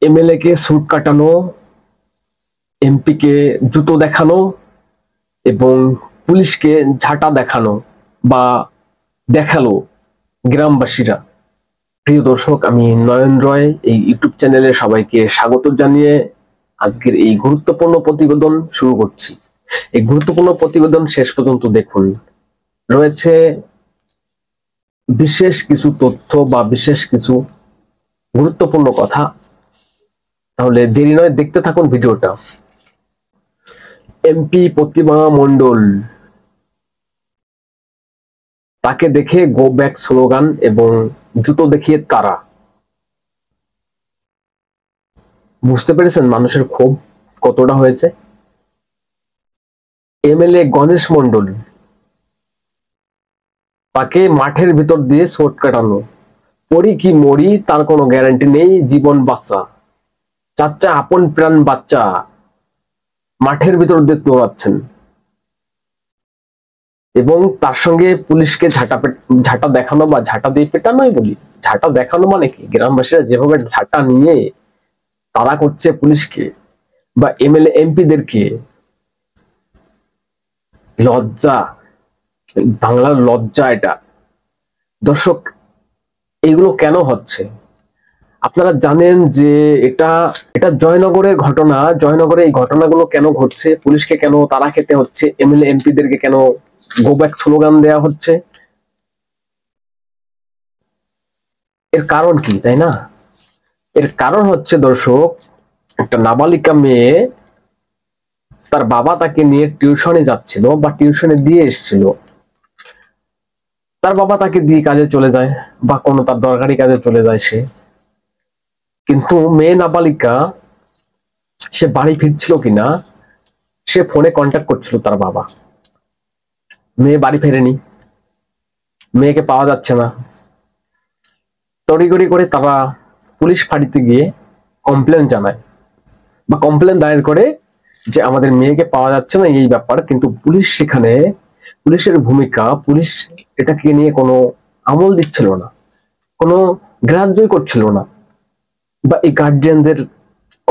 MLA কে sweet কাটানো, MP কে জুতো দেখানো এবং পুলিশকে ঝাঁটা দেখানো বা দেখালো গ্রামবাসীরা। প্রিয় দর্শক, আমি নয়ন রয় এই ইউটিউব চ্যানেলে সবাইকে স্বাগত জানিয়ে আজকের এই গুরুত্বপূর্ণ প্রতিবেদন শুরু করছি। এই গুরুত্বপূর্ণ প্রতিবেদন শেষ পর্যন্ত দেখুন। রয়েছে বিশেষ কিছু তথ্য বা বিশেষ কিছু গুরুত্বপূর্ণ কথা। তাহলে দেরি নয়, দেখতে থাকুন ভিডিওটা। এমপি প্রতিমা মণ্ডল, তাকে দেখে গো ব্যাক স্লোগান এবং জুতো দেখিয়ে তারা। বুঝতে পেরেছেন মানুষের ক্ষোভ কতটা হয়েছে। এমএলএ গণেশ মণ্ডল, তাকে মাঠের ভিতর দিয়ে শর্ট কাটানো। পড়ি কি মরি তার কোনো গ্যারান্টি নেই, জীবন বাঁচা। চাচা আপন প্রাণ বাচ্চা মাঠের ভিতর দিয়ে দৌড়াচ্ছেন এবং তার সঙ্গে পুলিশকে ঝাঁটা দেখানো বা ঝাঁটা দিয়ে পেটানোই বলি। ঝাঁটা দেখানো মানে কি? গ্রামবাসীরা যেভাবে ঝাঁটা নিয়ে তাড়া করছে পুলিশকে বা এমএলএ এমপিদেরকে, লজ্জা, বাংলার লজ্জা এটা। দর্শক, এগুলো কেন হচ্ছে? আপনারা জানেন যে এটা জয়নগরের ঘটনা। জয়নগরে এই ঘটনাগুলো কেন ঘটছে? পুলিশকে কেন তাড়া খেতে হচ্ছে? এমএলএ এমপিদেরকে কেন গো ব্যাক স্লোগান দেওয়া হচ্ছে? এর কারণ কি, তাই না? এর কারণ হচ্ছে দর্শক, একটা নাবালিকা মেয়ে, তার বাবা তাকে নিয়ে টিউশনে যাচ্ছিল বা টিউশনে দিয়ে এসেছিল। তার বাবা তাকে দিয়ে কাজে চলে যায় বা কোনো তার দরকারি কাজে চলে যায় সে। কিন্তু মেয়ে নাবালিকা, সে বাড়ি ফিরছিল কিনা সে ফোনে কন্ট্যাক্ট করছিল তার বাবা। মেয়ে বাড়ি ফেরেনি, মেয়েকে পাওয়া যাচ্ছে না। তড়িঘড়ি করে তারা পুলিশ ফাঁড়িতে গিয়ে কমপ্লেন জানায় বা কমপ্লেন দায়ের করে যে আমাদের মেয়েকে পাওয়া যাচ্ছে না, এই ব্যাপার। কিন্তু পুলিশ সেখানে, পুলিশের ভূমিকা, পুলিশ এটাকে নিয়ে কোনো আমল দিচ্ছিল না, কোনো গ্রাহ্যই করছিল না। বা এই গার্জিয়ানদের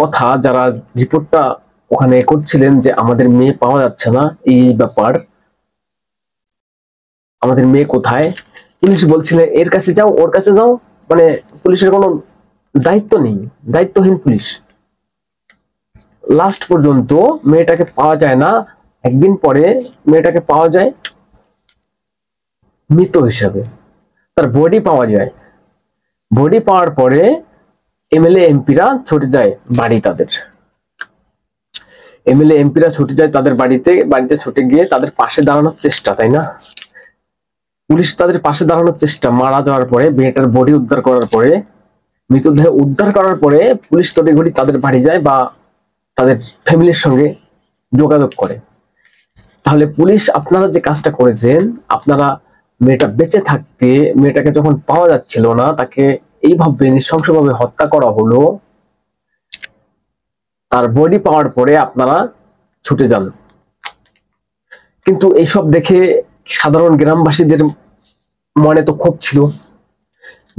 কথা, যারা রিপোর্টটা ওখানে করছিলেন যে আমাদের মেয়ে পাওয়া যাচ্ছে না, এই ব্যাপার, আমাদের মেয়ে কোথায়, পুলিশ বলছিলেন এর কাছে যাও, ওর কাছে যাও। মানে পুলিশের কোনো দায়িত্ব নেই, দায়িত্বহীন পুলিশ। লাস্ট পর্যন্ত মেয়েটাকে পাওয়া যায় না। একদিন পরে মেয়েটাকে পাওয়া যায় মৃত হিসাবে, তার বডি পাওয়া যায়। বডি পাওয়ার পরে এমএলএ এমপিরা ছুটে যায় বাড়ি তাদের। এমএলএ এমপিরা ছুটে যায় তাদের বাড়িতে ছুটে গিয়ে তাদের পাশে দাঁড়ানোর চেষ্টা, তাই না? পুলিশ তাদের পাশে দাঁড়ানোর চেষ্টা। মারা যাওয়ার পরে, মেয়েটার বডি উদ্ধার করার পরে, মৃতদেহ উদ্ধার করার পরে পুলিশ তড়িঘড়ি তাদের বাড়ি যায় বা তাদের ফ্যামিলির সঙ্গে যোগাযোগ করে। তাহলে পুলিশ আপনারা যে কাজটা করেছেন, আপনারা মেয়েটা বেঁচে থাকতে, মেয়েটাকে যখন পাওয়া যাচ্ছিল না, তাকে এইভাবে নৃশংসভাবে হত্যা করা হলো। তার বডি পাওয়ার পরে আপনারা ছুটে যান। কিন্তু এইসব দেখে সাধারণ গ্রামবাসীদের মনে তো ক্ষোভ ছিল।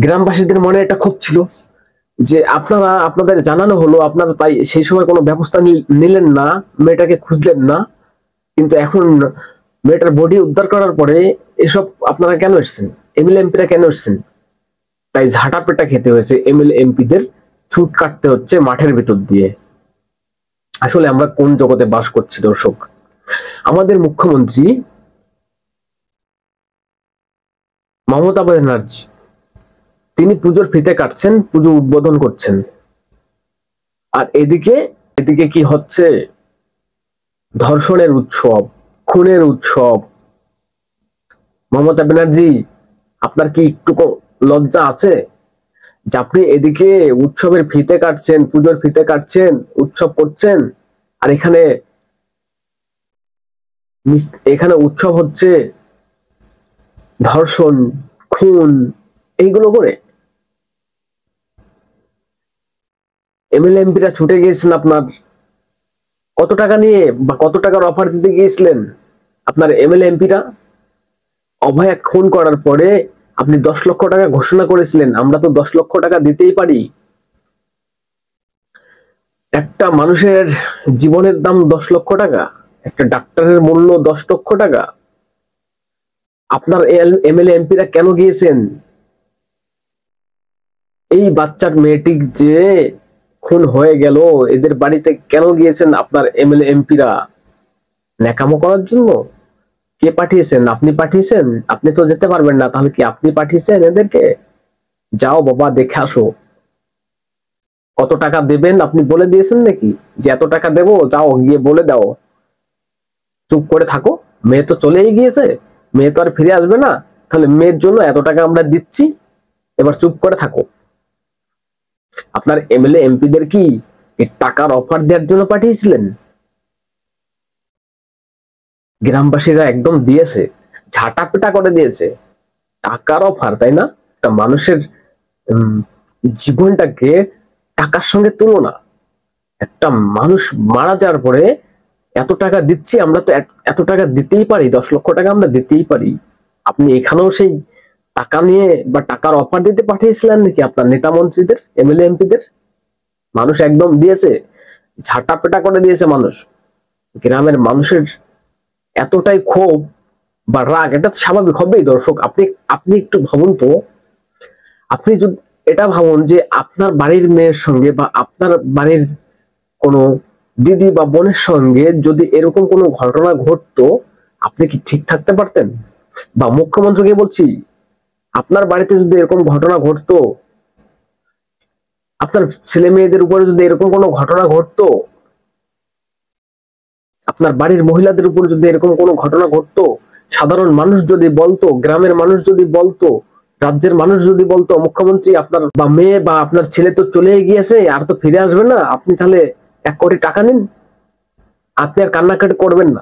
গ্রামবাসীদের মনে এটা ক্ষোভ ছিল যে আপনাদের জানানো হলো, আপনারা তাই সেই সময় কোনো ব্যবস্থা নিলেন না, মেয়েটাকে খুঁজলেন না। কিন্তু এখন মেয়েটার বডি উদ্ধার করার পরে এসব আপনারা কেন এসেছেন? এমএলএ এমপিরা কেন এসেছেন? তাই ঝাঁটা পেটা খেতে হয়েছে এমএলএ এমপিদের, ছুট কাটতে হচ্ছে মাঠের ভিতর দিয়ে। আসলে আমরা কোন জগতে বাস করছি দর্শক? আমাদের মুখ্যমন্ত্রী মমতা ব্যানার্জি, তিনি পুজোর ফিতে কাটছেন, পুজো উদ্বোধন করছেন। আর এদিকে এদিকে কি হচ্ছে? ধর্ষণের উৎসব, খুনের উৎসব। মমতা ব্যানার্জি, আপনার কি একটু লজ্জা আছে যে আপনি এদিকে উৎসবের ফিতে কাটছেন, পুজোর ফিতে কাটছেন, উৎসব করছেন, আর এখানে উৎসব হচ্ছে ধর্ষণ, খুন, এইগুলো করে? এমএলএ এমপিরা ছুটে গিয়েছেন আপনার কত টাকা নিয়ে বা কত টাকার অফার দিতে গিয়েছিলেন আপনার এমএলএ এমপিরা? অভয়া খুন করার পরে আপনি 10 লক্ষ টাকা ঘোষণা করেছিলেন, আমরা তো 10 লক্ষ টাকা দিতেই পারি। একটা মানুষের জীবনের দাম 10 লক্ষ টাকা, একটা ডাক্তারের মূল্য 10 লক্ষ টাকা। আপনার এমএলএ এমপিরা কেন গিয়েছেন? এই বাচ্চার মেয়েটি যে খুন হয়ে গেল, এদের বাড়িতে কেন গিয়েছেন আপনার এমএলএ এমপিরা? ন্যাকামো করার জন্য? কে পাঠিয়েছেন? আপনি পাঠিয়েছেন? আপনি তো যেতে পারবেন না, তাহলে কি আপনি পাঠিয়েছেন এদেরকে? যাও বাবা, দেখে আসো। কত টাকা দেবেন আপনি বলে দিয়েছেন নাকি? যে এত টাকা দেবো, যাও গিয়ে বলে দাও। চুপ করে থাকো, মেয়ে তো চলেই গিয়েছে, মেয়ে তো আর ফিরে আসবে না, তাহলে মেয়ের জন্য এত টাকা আমরা দিচ্ছি, এবার চুপ করে থাকো। আপনার এমএলএ এমপিদের কি এই টাকার অফার দেওয়ার জন্য পাঠিয়েছিলেন? গ্রামবাসীরা একদম দিয়েছে, ঝাঁটাপেটা করে দিয়েছে। টাকার অফার, তাই না? একটা মানুষের জীবনটাকে টাকার সঙ্গে তুলনা। একটা মানুষ মারা যাওয়ার পরে এত টাকা দিচ্ছি, আমরা তো এত টাকা দিতেই পারি, 10 লক্ষ টাকা আমরা দিতেই পারি। আপনি এখানেও সেই টাকা নিয়ে বা টাকার অফার দিতে পাঠিয়েছিলেন নাকি আপনার নেতা মন্ত্রীদের, এমএলএ এমপিদের? মানুষ একদম দিয়েছে, ঝাঁটাপেটা করে দিয়েছে মানুষ। গ্রামের মানুষের এতটাই ক্ষোভ বা রাগ, এটা স্বাভাবিক হবেই। দর্শক, আপনি আপনি একটু ভাবুন তো, আপনি যদি এটা ভাবুন যে আপনার বাড়ির মেয়ের সঙ্গে বা আপনার বাড়ির কোনো দিদি বা বোনের সঙ্গে যদি এরকম কোনো ঘটনা ঘটতো, আপনি কি ঠিক থাকতে পারতেন? বা মুখ্যমন্ত্রীকে বলছি, আপনার বাড়িতে যদি এরকম ঘটনা ঘটতো, আপনার ছেলে মেয়েদের উপরে যদি এরকম কোনো ঘটনা ঘটতো, আপনার বাড়ির মহিলাদের উপর যদি এরকম কোনো ঘটনা ঘটতো, সাধারণ মানুষ যদি বলতো, গ্রামের মানুষ যদি বলতো, রাজ্যের মানুষ যদি বলতো, মুখ্যমন্ত্রী আপনার বা মেয়ে বা আপনার ছেলে তো চলে গিয়েছে, আর তো ফিরে আসবে না, আপনি তাহলে 1 কোটি টাকা নিন, আপনি আর কান্নাকাটি করবেন না,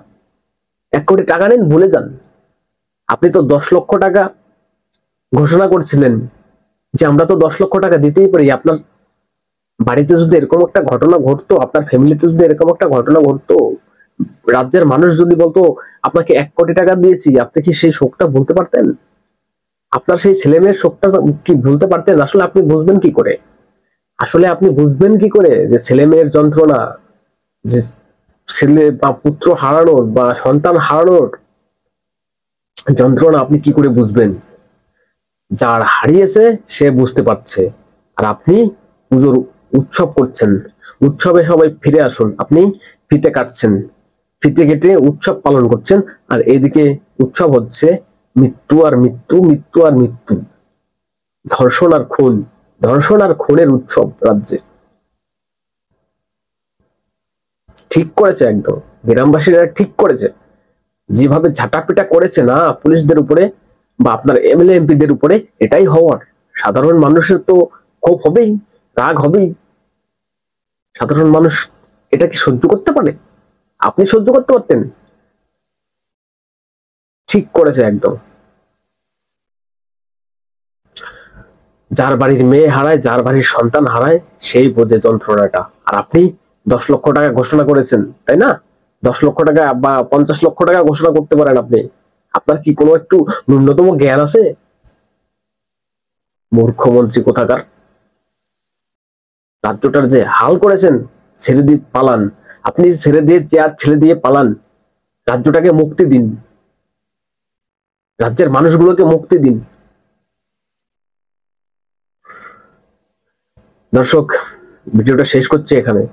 1 কোটি টাকা নিন, ভুলে যান। আপনি তো 10 লক্ষ টাকা ঘোষণা করছিলেন যে আমরা তো 10 লক্ষ টাকা দিতেই পারি। আপনার বাড়িতে যদি এরকম একটা ঘটনা ঘটতো, আপনার ফ্যামিলিতে যদি এরকম একটা ঘটনা ঘটতো, রাজ্যের মানুষ যদি বলতো আপনাকে 1 কোটি টাকা দিয়েছি, আপনি কি সেই শোকটা ভুলতে পারতেন? আপনার সেই ছেলে মেয়ের শোকটা কি ভুলতে পারতেন? আসলে আপনি বুঝবেন কি করে? আসলে আপনি বুঝবেন কি করে যে ছেলে মেয়ের যন্ত্রণা, যে ছেলে বা পুত্র হারানোর বা সন্তান হারানোর যন্ত্রণা আপনি কি করে বুঝবেন? যার হারিয়েছে সে বুঝতে পারছে, আর আপনি পুজোর উৎসব করছেন, উৎসবে সবাই ফিরে আসুন, আপনি ফিতে কাটছেন, ফিতে কেটে উৎসব পালন করছেন। আর এদিকে উৎসব হচ্ছে মৃত্যু আর মৃত্যু, মৃত্যু আর মৃত্যু, ধর্ষণ আর খুন, ধর্ষণ আর খুনের উৎসব রাজ্যে। ঠিক করেছে একদম, গ্রামবাসীরা ঠিক করেছে। যেভাবে ঝাঁটাপিটা করেছে না পুলিশদের উপরে বা আপনার এমএলএ এমপিদের উপরে, এটাই হওয়ার। সাধারণ মানুষের তো ক্ষোভ হবেই, রাগ হবেই। সাধারণ মানুষ এটা কি সহ্য করতে পারে? আপনি সহ্য করতে পারতেন? ঠিক করেছে একদম। যার বাড়ির মেয়ে হারায়, যার বাড়ির সন্তান হারায়, সেই বোঝে যন্ত্রণাটা। আর আপনি 10 লক্ষ টাকা ঘোষণা করেছেন, তাই না? 10 লক্ষ টাকা বা 50 লক্ষ টাকা ঘোষণা করতে পারেন আপনি। আপনার কি কোনো একটু ন্যূনতম জ্ঞান আছে? মূর্খমন্ত্রী কোথাকার। রাজ্যটার যে হাল করেছেন, ছেড়ে দিয়ে পালান। আপনি ছেড়ে দিয়ে চেয়ার ছেড়ে দিয়ে পালান, রাজ্যটাকে মুক্তি দিন, রাজ্যের মানুষগুলোকে মুক্তি দিন। দর্শক, ভিডিওটা শেষ করছি এখানে।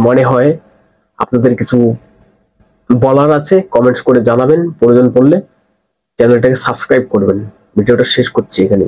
মনে হয় আপনাদের কিছু বলার আছে, কমেন্টস করে জানাবেন, প্রয়োজন পড়লে চ্যানেলটাকে সাবস্ক্রাইব করবেন। ভিডিওটা শেষ করছি এখানে।